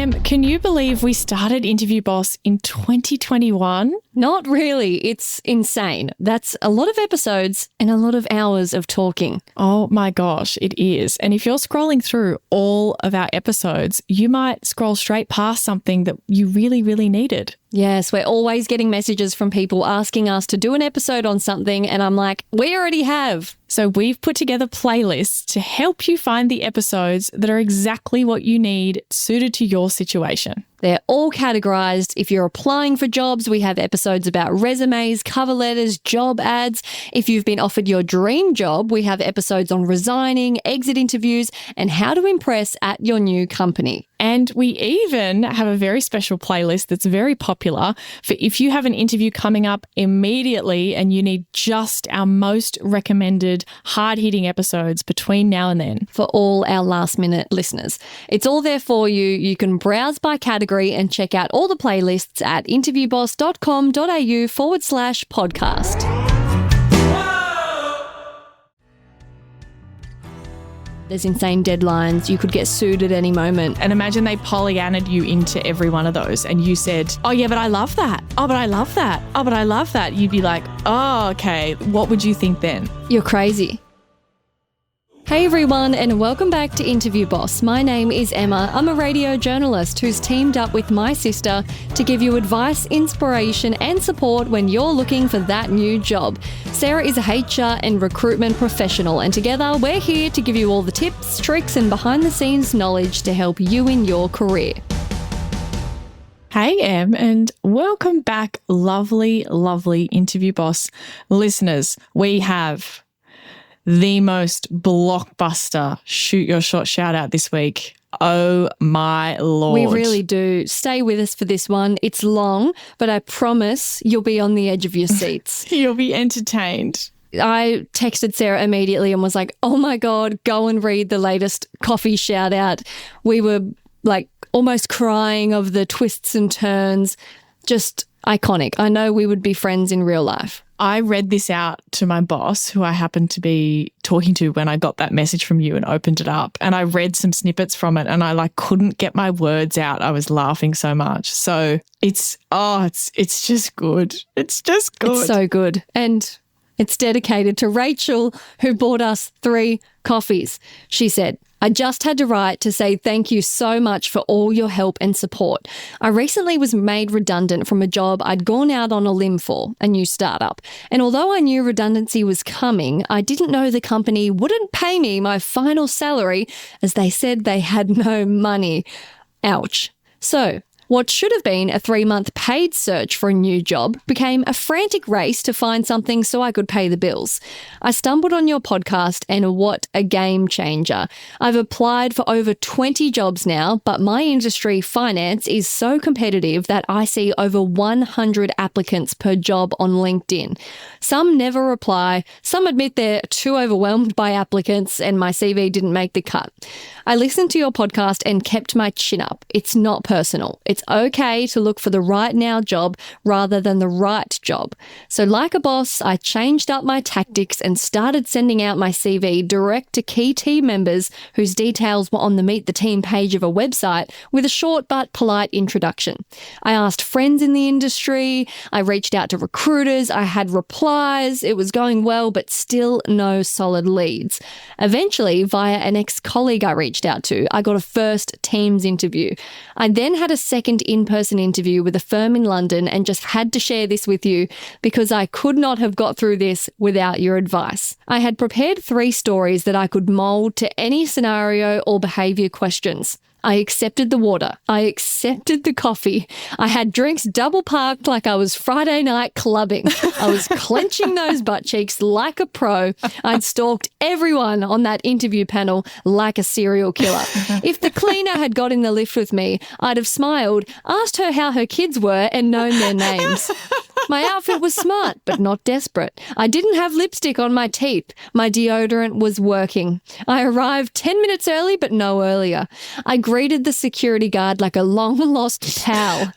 Em, can you believe we started Interview Boss in 2021? Not really. It's insane. That's a lot of episodes and a lot of hours of talking. Oh my gosh, it is. And if you're scrolling through all of our episodes, you might scroll straight past something that you really, really needed. Yes, we're always getting messages from people asking us to do an episode on something, and I'm like, we already have. So we've put together playlists to help you find the episodes that are exactly what you need, suited to your situation. They're all categorized. If you're applying for jobs, we have episodes about resumes, cover letters, job ads. If you've been offered your dream job, we have episodes on resigning, exit interviews, and how to impress at your new company. And we even have a very special playlist that's very popular for if you have an interview coming up immediately and you need just our most recommended hard-hitting episodes between now and then. For all our last-minute listeners. It's all there for you. You can browse by category and check out all the playlists at interviewboss.com.au/podcast. There's insane deadlines. You could get sued at any moment. And imagine they Pollyannaed you into every one of those and you said, oh yeah, but I love that. Oh, but I love that. Oh, but I love that. You'd be like, oh, okay. What would you think then? You're crazy. Hey everyone, and welcome back to Interview Boss. My name is Emma. I'm a radio journalist who's teamed up with my sister to give you advice, inspiration and support when you're looking for that new job. Sarah is a HR and recruitment professional, and together we're here to give you all the tips, tricks and behind the scenes knowledge to help you in your career. Hey Em, and welcome back, lovely, lovely Interview Boss listeners. We have the most blockbuster shoot your shot shout out this week. Oh my Lord. We really do. Stay with us for this one. It's long, but I promise you'll be on the edge of your seats. You'll be entertained. I texted Sarah immediately and was like, oh my God, go and read the latest coffee shout out. We were like almost crying of the twists and turns. Just iconic. I know we would be friends in real life. I read this out to my boss, who I happened to be talking to when I got that message from you and opened it up. And I read some snippets from it and I couldn't get my words out. I was laughing so much. So it's just good. It's just good. It's so good. And it's dedicated to Rachel, who bought us 3 coffees. She said, I just had to write to say thank you so much for all your help and support. I recently was made redundant from a job I'd gone out on a limb for, a new startup. And although I knew redundancy was coming, I didn't know the company wouldn't pay me my final salary as they said they had no money. Ouch. So, what should have been a 3-month paid search for a new job became a frantic race to find something so I could pay the bills. I stumbled on your podcast and what a game changer. I've applied for over 20 jobs now, but my industry, finance, is so competitive that I see over 100 applicants per job on LinkedIn. Some never reply, some admit they're too overwhelmed by applicants and my CV didn't make the cut. I listened to your podcast and kept my chin up. It's not personal. It's okay to look for the right now job rather than the right job. So like a boss, I changed up my tactics and started sending out my CV direct to key team members whose details were on the Meet the Team page of a website with a short but polite introduction. I asked friends in the industry. I reached out to recruiters. I had replies. It was going well, but still no solid leads. Eventually, via an ex-colleague I reached out to, I got a first Teams interview. I then had a second in-person interview with a firm in London and just had to share this with you because I could not have got through this without your advice. I had prepared 3 stories that I could mould to any scenario or behaviour questions. I accepted the water. I accepted the coffee. I had drinks double parked like I was Friday night clubbing. I was clenching those butt cheeks like a pro. I'd stalked everyone on that interview panel like a serial killer. If the cleaner had got in the lift with me, I'd have smiled, asked her how her kids were and known their names. My outfit was smart, but not desperate. I didn't have lipstick on my teeth. My deodorant was working. I arrived 10 minutes early, but no earlier. I greeted the security guard like a long-lost pal.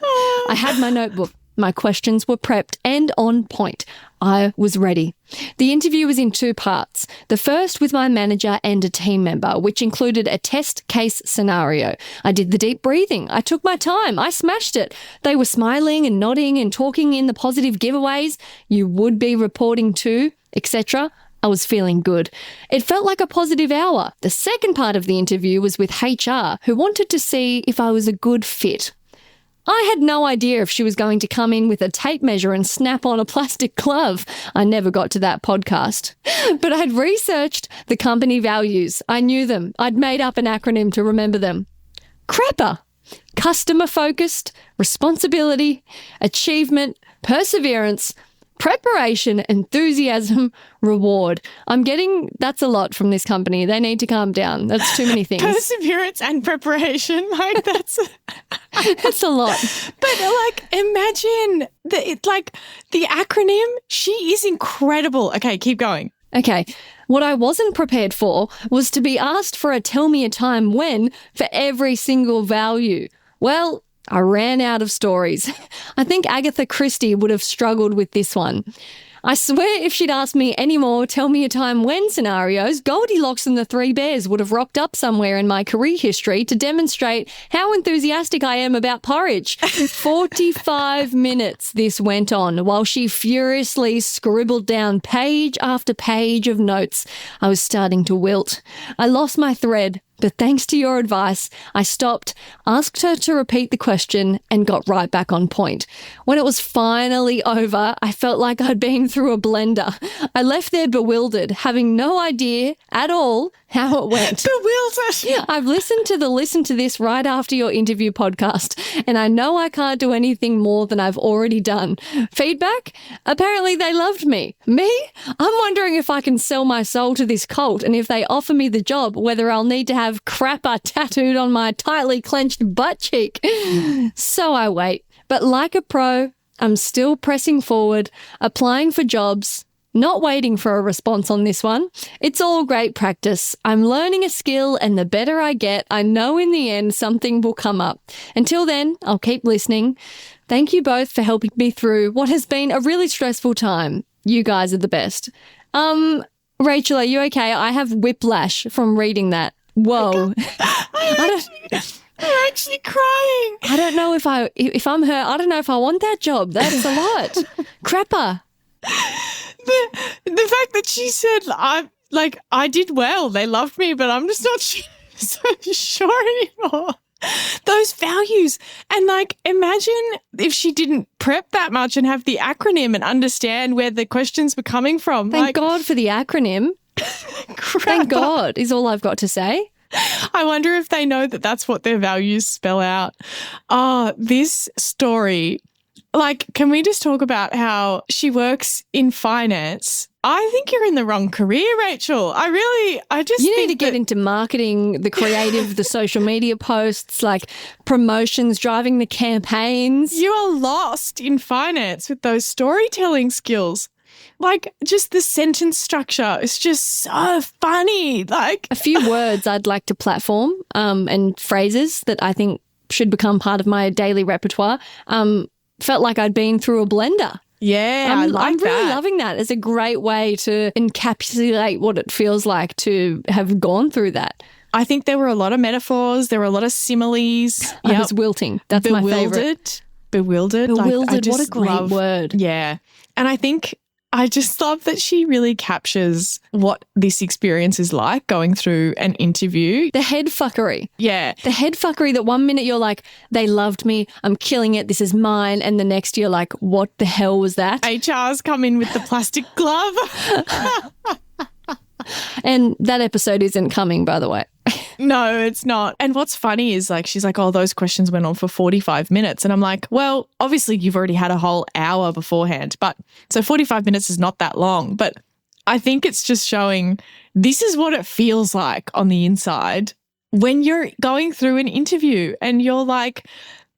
I had my notebook. My questions were prepped and on point. I was ready. The interview was in 2 parts. The first with my manager and a team member, which included a test case scenario. I did the deep breathing. I took my time. I smashed it. They were smiling and nodding and talking in the positive giveaways you would be reporting to, etc. I was feeling good. It felt like a positive hour. The second part of the interview was with HR, who wanted to see if I was a good fit. I had no idea if she was going to come in with a tape measure and snap on a plastic glove. I never got to that podcast. But I'd researched the company values. I knew them. I'd made up an acronym to remember them. CRAPA. Customer focused, responsibility, achievement, perseverance, preparation, enthusiasm, reward. That's a lot from this company. They need to calm down. That's too many things. Perseverance and preparation. Like that's That's a lot. But like imagine the acronym. She is incredible. Okay, keep going. Okay. What I wasn't prepared for was to be asked for a tell me a time when for every single value. Well, I ran out of stories. I think Agatha Christie would have struggled with this one. I swear if she'd asked me any more tell me a time when scenarios, Goldilocks and the Three Bears would have rocked up somewhere in my career history to demonstrate how enthusiastic I am about porridge. 45 minutes this went on while she furiously scribbled down page after page of notes. I was starting to wilt. I lost my thread. But thanks to your advice, I stopped, asked her to repeat the question, and got right back on point. When it was finally over, I felt like I'd been through a blender. I left there bewildered, having no idea at all how it went. Bewildered. I've listened to the Listen to This right after your interview podcast, and I know I can't do anything more than I've already done. Feedback? Apparently they loved me. Me? I'm wondering if I can sell my soul to this cult, and if they offer me the job, whether I'll need to have crapper tattooed on my tightly clenched butt cheek. So I wait. But like a pro, I'm still pressing forward, applying for jobs, not waiting for a response on this one. It's all great practice. I'm learning a skill, and the better I get, I know in the end something will come up. Until then, I'll keep listening. Thank you both for helping me through what has been a really stressful time. You guys are the best. Rachel, are you okay? I have whiplash from reading that. Whoa. I'm actually crying. I don't know if I'm her. I don't know if I want that job. That's a lot. Crapper. The fact that she said I did well. They loved me, but I'm just not so sure anymore. Those values. And imagine if she didn't prep that much and have the acronym and understand where the questions were coming from. Thank God for the acronym. Thank God is all I've got to say. I wonder if they know that that's what their values spell out. Oh, this story. Can we just talk about how she works in finance? I think you're in the wrong career, Rachel. You need to get into marketing, the creative, the social media posts, promotions, driving the campaigns. You are lost in finance with those storytelling skills. Just the sentence structure is just so funny. A few words I'd like to platform and phrases that I think should become part of my daily repertoire. Felt like I'd been through a blender. Yeah, I'm really loving that. It's a great way to encapsulate what it feels like to have gone through that. I think there were a lot of metaphors. There were a lot of similes. I was wilting. That's my favourite. Bewildered. What a great word. Yeah. And I think I just love that she really captures what this experience is like going through an interview. The head fuckery. Yeah. The head fuckery that one minute you're like, they loved me, I'm killing it, this is mine. And the next you're like, what the hell was that? HR's come in with the plastic glove. And that episode isn't coming, by the way. No, it's not. And what's funny is she's like, oh, those questions went on for 45 minutes. And I'm like, well, obviously you've already had a whole hour beforehand. So 45 minutes is not that long. But I think it's just showing this is what it feels like on the inside when you're going through an interview and you're like,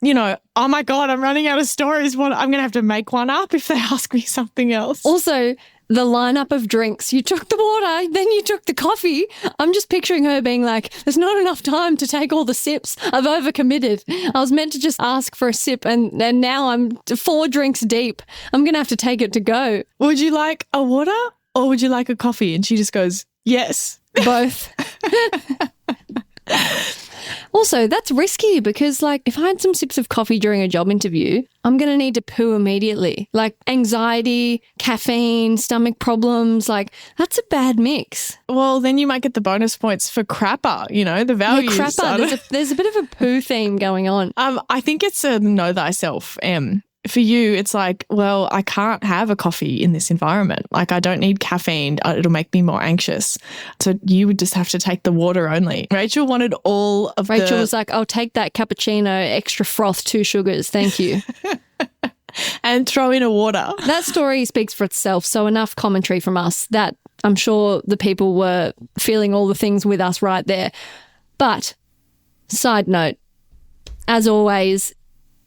oh my God, I'm running out of stories. I'm going to have to make one up if they ask me something else. Also, the lineup of drinks. You took the water, then you took the coffee. I'm just picturing her being like, there's not enough time to take all the sips. I've overcommitted. I was meant to just ask for a sip and now I'm 4 drinks deep. I'm going to have to take it to go. Would you like a water or would you like a coffee? And she just goes, yes. Both. Also, that's risky because, like, if I had some sips of coffee during a job interview, I'm going to need to poo immediately. Like, anxiety, caffeine, stomach problems, like, that's a bad mix. Well, then you might get the bonus points for crapper, the values. Yeah, crapper. There's a bit of a poo theme going on. I think it's a know thyself, For you, it's like, well, I can't have a coffee in this environment. Like, I don't need caffeine. It'll make me more anxious. So you would just have to take the water only. Rachel wanted all of Rachel was like, I'll take that cappuccino, extra froth, 2 sugars. Thank you. And throw in a water. That story speaks for itself. So enough commentary from us that I'm sure the people were feeling all the things with us right there. But side note, as always,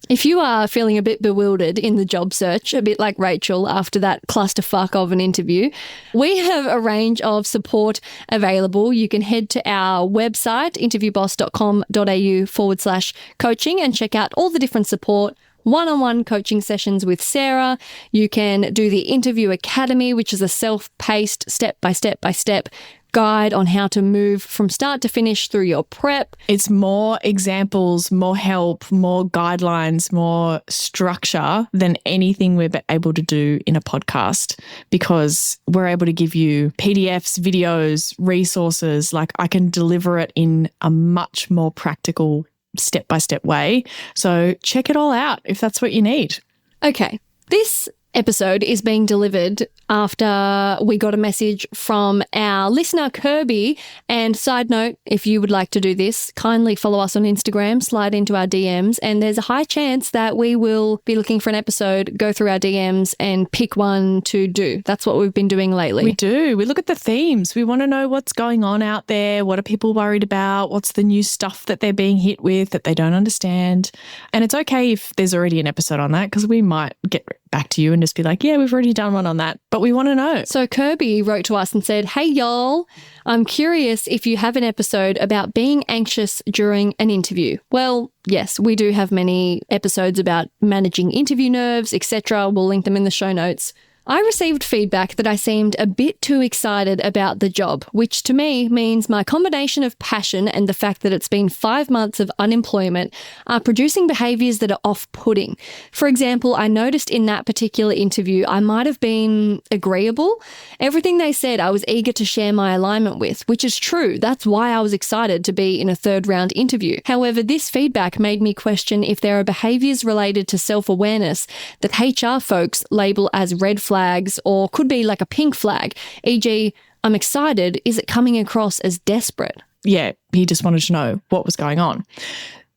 if you are feeling a bit bewildered in the job search, a bit like Rachel after that clusterfuck of an interview, we have a range of support available. You can head to our website, interviewboss.com.au/coaching, and check out all the different support. One-on-one coaching sessions with Sarah. You can do the Interview Academy, which is a self-paced, step-by-step guide on how to move from start to finish through your prep. It's more examples, more help, more guidelines, more structure than anything we're able to do in a podcast, because we're able to give you PDFs, videos, resources. Like, I can deliver it in a much more practical step-by-step way. So check it all out if that's what you need. Okay, this episode is being delivered after we got a message from our listener, Kirby. And side note, if you would like to do this, kindly follow us on Instagram, slide into our DMs, and there's a high chance that we will be looking for an episode, go through our DMs and pick one to do. That's what we've been doing lately. We do. We look at the themes. We want to know what's going on out there. What are people worried about? What's the new stuff that they're being hit with that they don't understand? And it's okay if there's already an episode on that, because we might get back to you and just be like, yeah, we've already done one on that, but we want to know. So Kirby wrote to us and said, hey, y'all, I'm curious if you have an episode about being anxious during an interview. Well, yes, we do have many episodes about managing interview nerves, etc. We'll link them in the show notes. I received feedback that I seemed a bit too excited about the job, which to me means my combination of passion and the fact that it's been 5 months of unemployment are producing behaviours that are off-putting. For example, I noticed in that particular interview I might have been agreeable. Everything they said I was eager to share my alignment with, which is true. That's why I was excited to be in a 3rd round interview. However, this feedback made me question if there are behaviours related to self-awareness that HR folks label as red flags or could be like a pink flag, e.g., I'm excited, is it coming across as desperate? Yeah, he just wanted to know what was going on.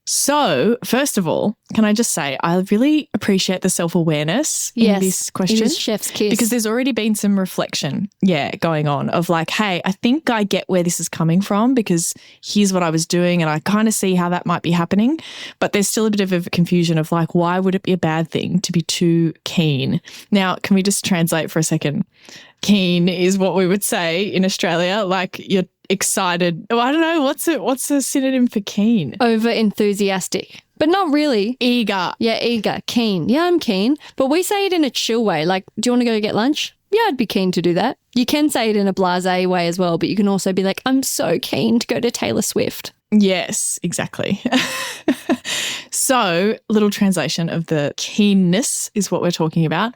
So, first of all, can I just say I really appreciate the self-awareness in this question. It is chef's kiss. Because there's already been some reflection, going on of like, hey, I think I get where this is coming from because here's what I was doing and I kind of see how that might be happening. But there's still a bit of a confusion of like, why would it be a bad thing to be too keen? Now, can we just translate for a second? Keen is what we would say in Australia, like you're excited. Oh, I don't know. What's a synonym for keen? Over enthusiastic, but not really. Eager. Yeah, eager. Keen. Yeah, I'm keen. But we say it in a chill way. Like, do you want to go get lunch? Yeah, I'd be keen to do that. You can say it in a blasé way as well, but you can also be like, I'm so keen to go to Taylor Swift. Yes, exactly. So, little translation of the keenness is what we're talking about.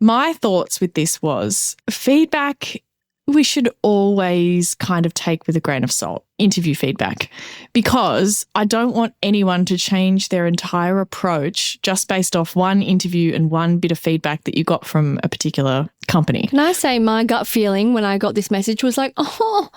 My thoughts with this was feedback we should always kind of take with a grain of salt, interview feedback, because I don't want anyone to change their entire approach just based off one interview and one bit of feedback that you got from a particular company. Can I say my gut feeling when I got this message was like, oh,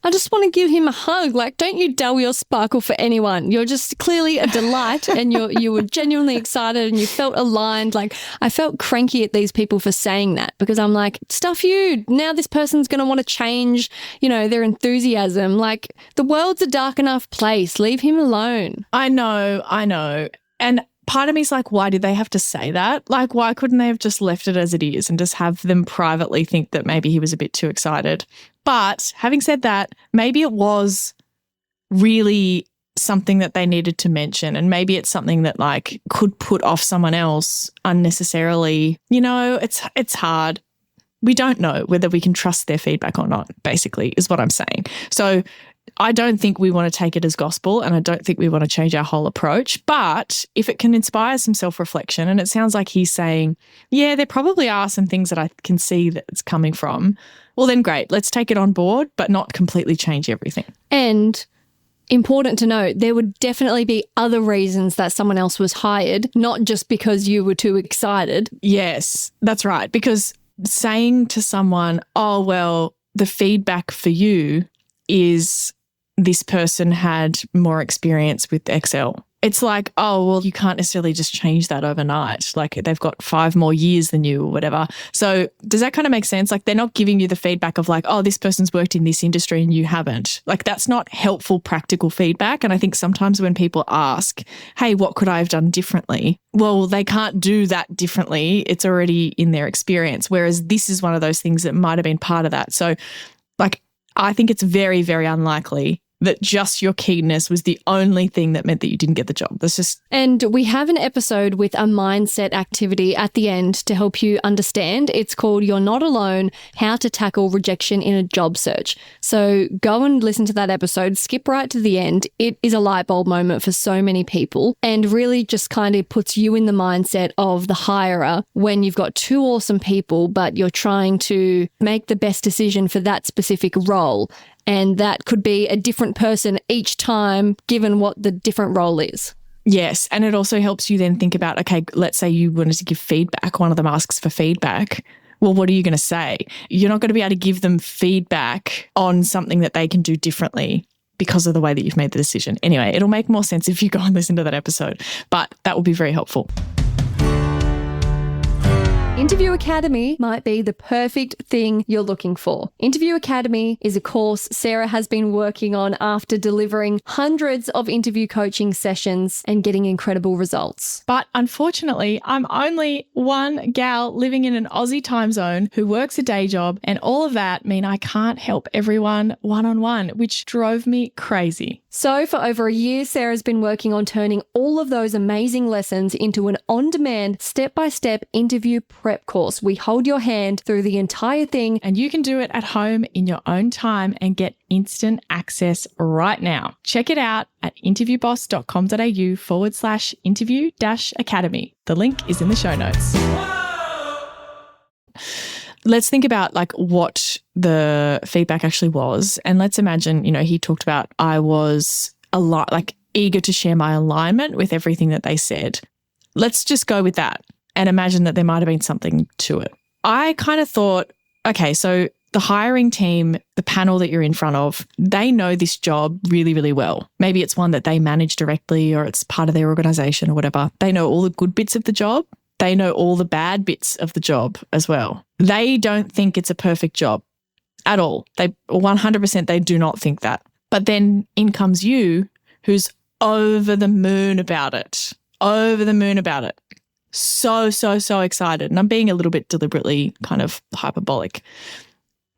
I just want to give him a hug. Like, don't you dull your sparkle for anyone. You're just clearly a delight and you were genuinely excited and you felt aligned. Like, I felt cranky at these people for saying that because I'm like, stuff you. Now this person's going to want to change, their enthusiasm. Like, the world's a dark enough place. Leave him alone. I know. And part of me is like, why did they have to say that? Like, why couldn't they have just left it as it is and just have them privately think that maybe he was a bit too excited? But having said that, maybe it was really something that they needed to mention, and maybe it's something that like could put off someone else unnecessarily. You know, it's hard. We don't know whether we can trust their feedback or not, basically, is what I'm saying. So I don't think we want to take it as gospel, and I don't think we want to change our whole approach. But if it can inspire some self-reflection, and it sounds like he's saying, yeah, there probably are some things that I can see that it's coming from, well, then great. Let's take it on board, but not completely change everything. And important to note, there would definitely be other reasons that someone else was hired, not just because you were too excited. Yes, that's right. Because saying to someone, oh, well, the feedback for you is this person had more experience with Excel. It's like, oh, well, you can't necessarily just change that overnight. Like they've got 5 more years than you or whatever. So does that kind of make sense? Like they're not giving you the feedback of like, oh, this person's worked in this industry and you haven't. Like that's not helpful, practical feedback. And I think sometimes when people ask, hey, what could I have done differently? Well, they can't do that differently. It's already in their experience. Whereas this is one of those things that might have been part of that. So like, I think it's very, very unlikely that just your keenness was the only thing that meant that you didn't get the job. That's just... And we have an episode with a mindset activity at the end to help you understand. It's called You're Not Alone, How to Tackle Rejection in a Job Search. So go and listen to that episode, skip right to the end. It is a light bulb moment for so many people and really just kind of puts you in the mindset of the hirer when you've got 2 awesome people, but you're trying to make the best decision for that specific role. And that could be a different person each time, given what the different role is. Yes. And it also helps you then think about, okay, let's say you wanted to give feedback. One of them asks for feedback. Well, what are you going to say? You're not going to be able to give them feedback on something that they can do differently because of the way that you've made the decision. Anyway, it'll make more sense if you go and listen to that episode, but that will be very helpful. Interview Academy might be the perfect thing you're looking for. Interview Academy is a course Sarah has been working on after delivering hundreds of interview coaching sessions and getting incredible results. But unfortunately, I'm only one gal living in an Aussie time zone who works a day job, and all of that mean I can't help everyone one-on-one, which drove me crazy. So for over a year, Sarah's been working on turning all of those amazing lessons into an on-demand, step-by-step interview prep course. We hold your hand through the entire thing, and you can do it at home in your own time and get instant access right now. Check it out at interviewboss.com.au/interview-academy. The link is in the show notes. Let's think about like what the feedback actually was. And let's imagine, he talked about I was a lot like eager to share my alignment with everything that they said. Let's just go with that and imagine that there might have been something to it. I kind of thought, okay, so the hiring team, the panel that you're in front of, they know this job really, really well. Maybe it's one that they manage directly or it's part of their organization or whatever. They know all the good bits of the job. They know all the bad bits of the job as well. They don't think it's a perfect job at all. They 100% they do not think that. But then in comes you, who's over the moon about it. Over the moon about it. So excited. And I'm being a little bit deliberately kind of hyperbolic.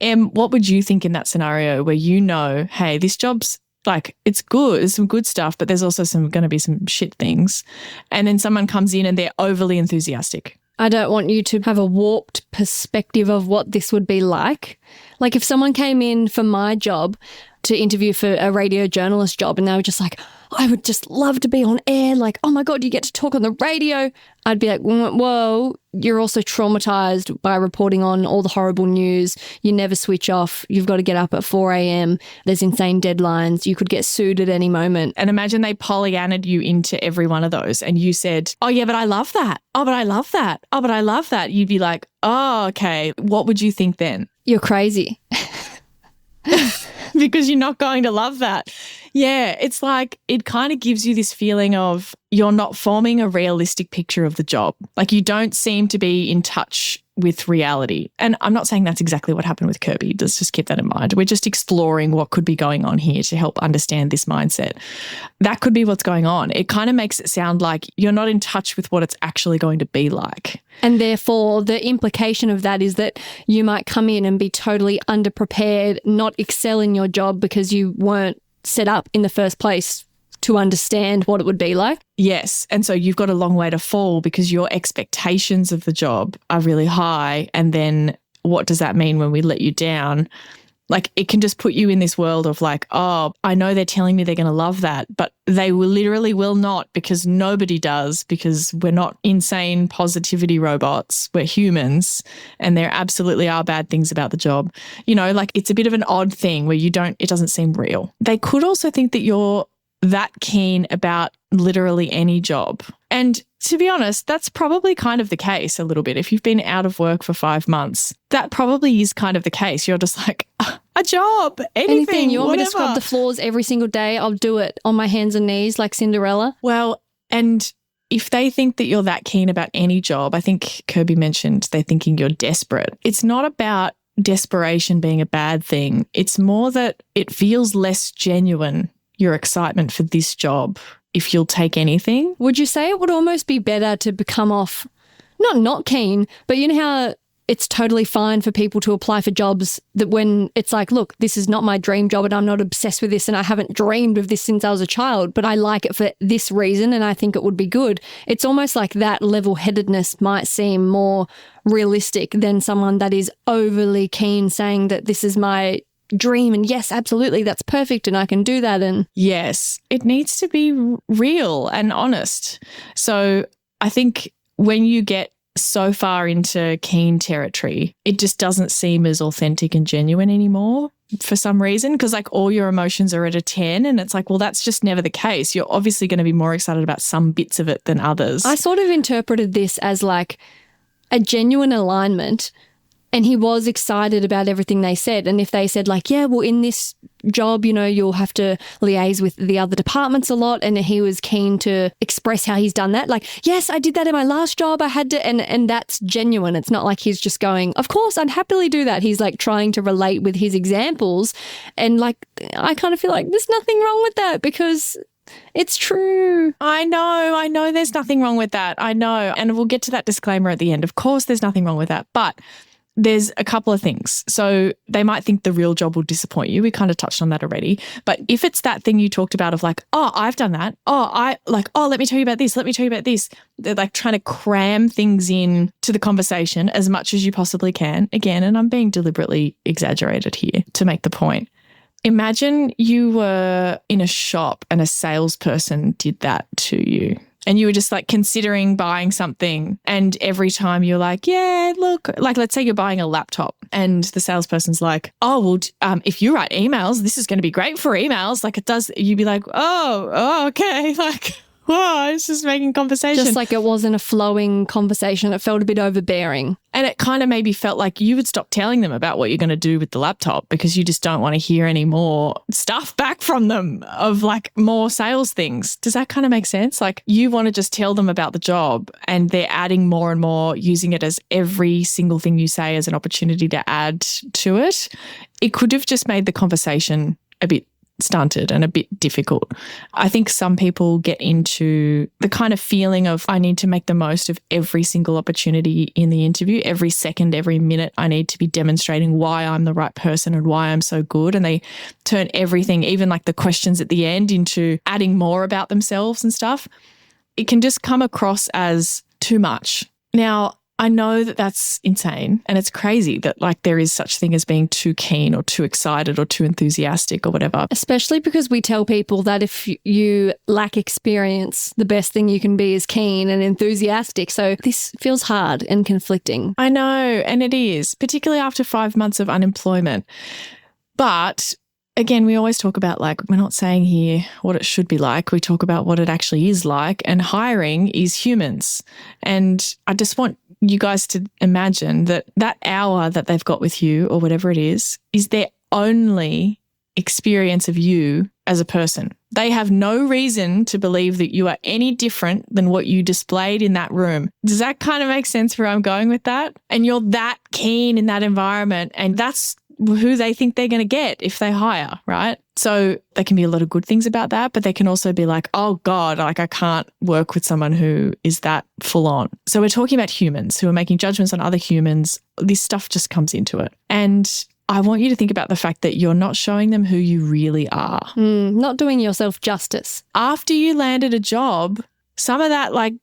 What would you think in that scenario where hey, this job's like, it's good, there's some good stuff, but there's also going to be some shit things. And then someone comes in and they're overly enthusiastic. I don't want you to have a warped perspective of what this would be like. Like if someone came in for my job to interview for a radio journalist job and they were just like, I would just love to be on air. Like, oh my God, you get to talk on the radio. I'd be like, whoa, you're also traumatized by reporting on all the horrible news. You never switch off. You've got to get up at 4 a.m. There's insane deadlines. You could get sued at any moment. And imagine they Pollyannaed you into every one of those and you said, oh yeah, but I love that. Oh, but I love that. Oh, but I love that. You'd be like, oh, okay. What would you think then? You're crazy. Because you're not going to love that. Yeah, it's like it kind of gives you this feeling of, you're not forming a realistic picture of the job. Like you don't seem to be in touch with reality. And I'm not saying that's exactly what happened with Kirby. Let's just keep that in mind. We're just exploring what could be going on here to help understand this mindset. That could be what's going on. It kind of makes it sound like you're not in touch with what it's actually going to be like. And therefore, the implication of that is that you might come in and be totally underprepared, not excel in your job because you weren't set up in the first place to understand what it would be like. Yes. And so you've got a long way to fall because your expectations of the job are really high. And then what does that mean when we let you down? Like it can just put you in this world of like, oh, I know they're telling me they're going to love that, but they will literally will not because nobody does, because we're not insane positivity robots. We're humans and there absolutely are bad things about the job. You know, like it's a bit of an odd thing where it doesn't seem real. They could also think that you're that keen about literally any job. And to be honest, that's probably kind of the case a little bit. If you've been out of work for 5 months, that probably is kind of the case. You're just like, a job, anything, You want whatever. me to scrub the floors every single day? I'll do it on my hands and knees like Cinderella. Well, and if they think that you're that keen about any job, I think Kirby mentioned they're thinking you're desperate. It's not about desperation being a bad thing. It's more that it feels less genuine, your excitement for this job, if you'll take anything. Would you say it would almost be better to become off, not keen, but you know how it's totally fine for people to apply for jobs that when it's like, look, this is not my dream job and I'm not obsessed with this and I haven't dreamed of this since I was a child, but I like it for this reason and I think it would be good. It's almost like that level-headedness might seem more realistic than someone that is overly keen saying that this is my dream and yes, absolutely, that's perfect and I can do that. And yes, it needs to be real and honest. So I think when you get so far into keen territory, it just doesn't seem as authentic and genuine anymore for some reason, because like all your emotions are at a 10 and it's like, well, that's just never the case. You're obviously going to be more excited about some bits of it than others. I sort of interpreted this as like a genuine alignment. And he was excited about everything they said. And if they said like, yeah, well, in this job, you know, you'll have to liaise with the other departments a lot. And he was keen to express how he's done that. Like, yes, I did that in my last job. I had to, and that's genuine. It's not like he's just going, of course, I'd happily do that. He's like trying to relate with his examples. And like, I kind of feel like there's nothing wrong with that because it's true. I know there's nothing wrong with that. I know. And we'll get to that disclaimer at the end. Of course, there's nothing wrong with that. But there's a couple of things. So they might think the real job will disappoint you. We kind of touched on that already. But if it's that thing you talked about of like, oh, I've done that. Oh, let me tell you about this. Let me tell you about this. They're like trying to cram things in to the conversation as much as you possibly can. Again, and I'm being deliberately exaggerated here to make the point. Imagine you were in a shop and a salesperson did that to you. And you were just like considering buying something. And every time you're like, yeah, look, like let's say you're buying a laptop and the salesperson's like, oh, well, if you write emails, this is going to be great for emails. Like it does. You'd be like, oh, okay. Like, whoa, it's just making conversation. Just like it wasn't a flowing conversation. It felt a bit overbearing. And it kind of maybe felt like you would stop telling them about what you're going to do with the laptop because you just don't want to hear any more stuff back from them of like more sales things. Does that kind of make sense? Like you want to just tell them about the job and they're adding more and more, using it as every single thing you say as an opportunity to add to it. It could have just made the conversation a bit stunted and a bit difficult. I think some people get into the kind of feeling of I need to make the most of every single opportunity in the interview. Every second, every minute, I need to be demonstrating why I'm the right person and why I'm so good. And they turn everything, even like the questions at the end, into adding more about themselves and stuff. It can just come across as too much. Now, I know that that's insane and it's crazy that like there is such thing as being too keen or too excited or too enthusiastic or whatever. Especially because we tell people that if you lack experience, the best thing you can be is keen and enthusiastic. So this feels hard and conflicting. I know, and it is, particularly after 5 months of unemployment. But again, we always talk about like, we're not saying here what it should be like. We talk about what it actually is like, and hiring is humans. And I just want you guys to imagine that that hour that they've got with you or whatever it is their only experience of you as a person. They have no reason to believe that you are any different than what you displayed in that room. Does that kind of make sense where I'm going with that? And you're that keen in that environment, and that's who they think they're going to get if they hire, right? So there can be a lot of good things about that, but they can also be like, oh God, like I can't work with someone who is that full on. So we're talking about humans who are making judgments on other humans. This stuff just comes into it. And I want you to think about the fact that you're not showing them who you really are. Not doing yourself justice. After you landed a job, some of that like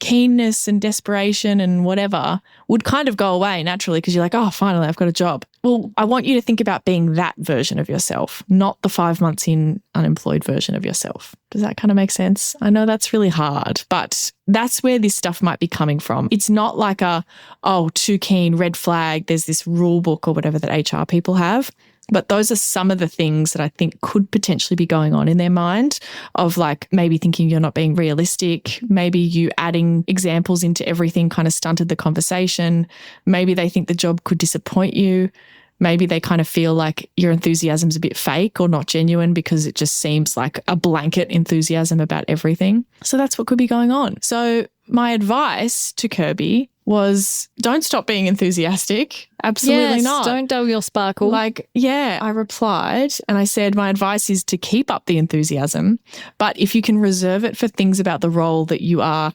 keenness and desperation and whatever would kind of go away naturally because you're like, oh, finally, I've got a job. Well, I want you to think about being that version of yourself, not the 5 months in unemployed version of yourself. Does that kind of make sense? I know that's really hard, but that's where this stuff might be coming from. It's not like too keen, red flag, there's this rule book or whatever that HR people have. But those are some of the things that I think could potentially be going on in their mind of like maybe thinking you're not being realistic, maybe you adding examples into everything kind of stunted the conversation. Maybe they think the job could disappoint you. Maybe they kind of feel like your enthusiasm's a bit fake or not genuine because it just seems like a blanket enthusiasm about everything. So that's what could be going on. So my advice to Kirby was don't stop being enthusiastic. Absolutely not. Don't dull your sparkle. I replied and I said, my advice is to keep up the enthusiasm, but if you can reserve it for things about the role that you are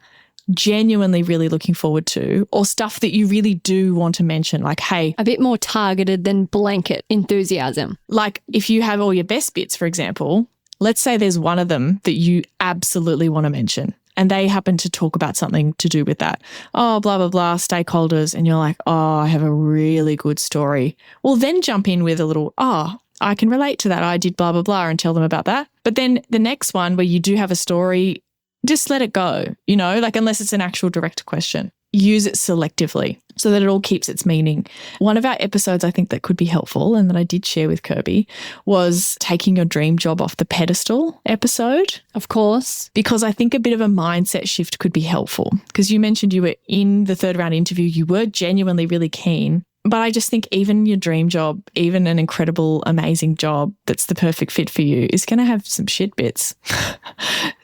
genuinely really looking forward to or stuff that you really do want to mention, like, hey. A bit more targeted than blanket enthusiasm. Like if you have all your best bits, for example, let's say there's one of them that you absolutely want to mention. And they happen to talk about something to do with that. Oh, blah, blah, blah, stakeholders. And you're like, oh, I have a really good story. Well, then jump in with a little, oh, I can relate to that. I did blah, blah, blah, and tell them about that. But then the next one where you do have a story, just let it go, unless it's an actual direct question. Use it selectively so that it all keeps its meaning. One of our episodes I think that could be helpful and that I did share with Kirby was taking your dream job off the pedestal episode. Of course. Because I think a bit of a mindset shift could be helpful because you mentioned you were in the 3rd round interview, you were genuinely really keen. But I just think even your dream job, even an incredible, amazing job that's the perfect fit for you is going to have some shit bits.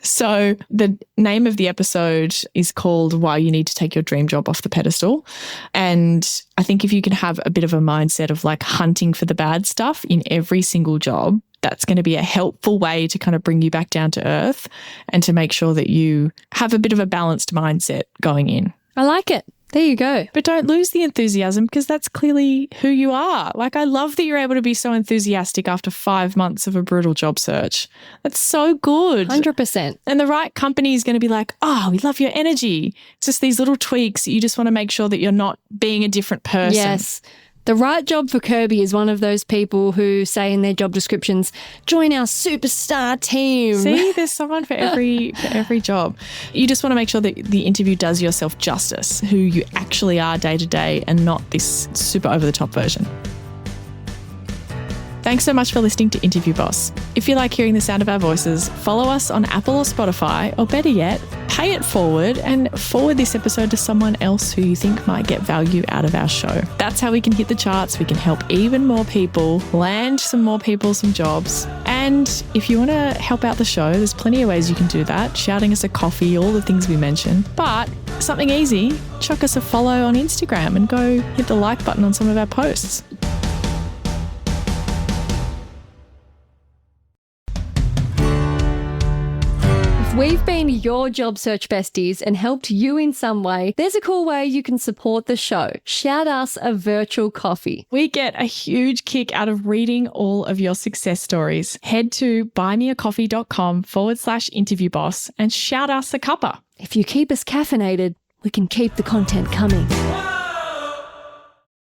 So the name of the episode is called Why You Need to Take Your Dream Job Off the Pedestal. And I think if you can have a bit of a mindset of like hunting for the bad stuff in every single job, that's going to be a helpful way to kind of bring you back down to earth and to make sure that you have a bit of a balanced mindset going in. I like it. There you go. But don't lose the enthusiasm because that's clearly who you are. Like, I love that you're able to be so enthusiastic after 5 months of a brutal job search. That's so good. 100%. And the right company is going to be like, oh, we love your energy. It's just these little tweaks that you just want to make sure that you're not being a different person. Yes. The right job for Kirby is one of those people who say in their job descriptions, join our superstar team. See, there's someone for every job. You just want to make sure that the interview does yourself justice, who you actually are day to day and not this super over the top version. Thanks so much for listening to Interview Boss. If you like hearing the sound of our voices, follow us on Apple or Spotify, or better yet, pay it forward and forward this episode to someone else who you think might get value out of our show. That's how we can hit the charts. We can help even more people, land some more people some jobs. And if you want to help out the show, there's plenty of ways you can do that. Shouting us a coffee, all the things we mentioned. But something easy, chuck us a follow on Instagram and go hit the like button on some of our posts. We've been your job search besties and helped you in some way. There's a cool way you can support the show. Shout us a virtual coffee. We get a huge kick out of reading all of your success stories. Head to buymeacoffee.com/interviewboss and shout us a cuppa. If you keep us caffeinated, we can keep the content coming.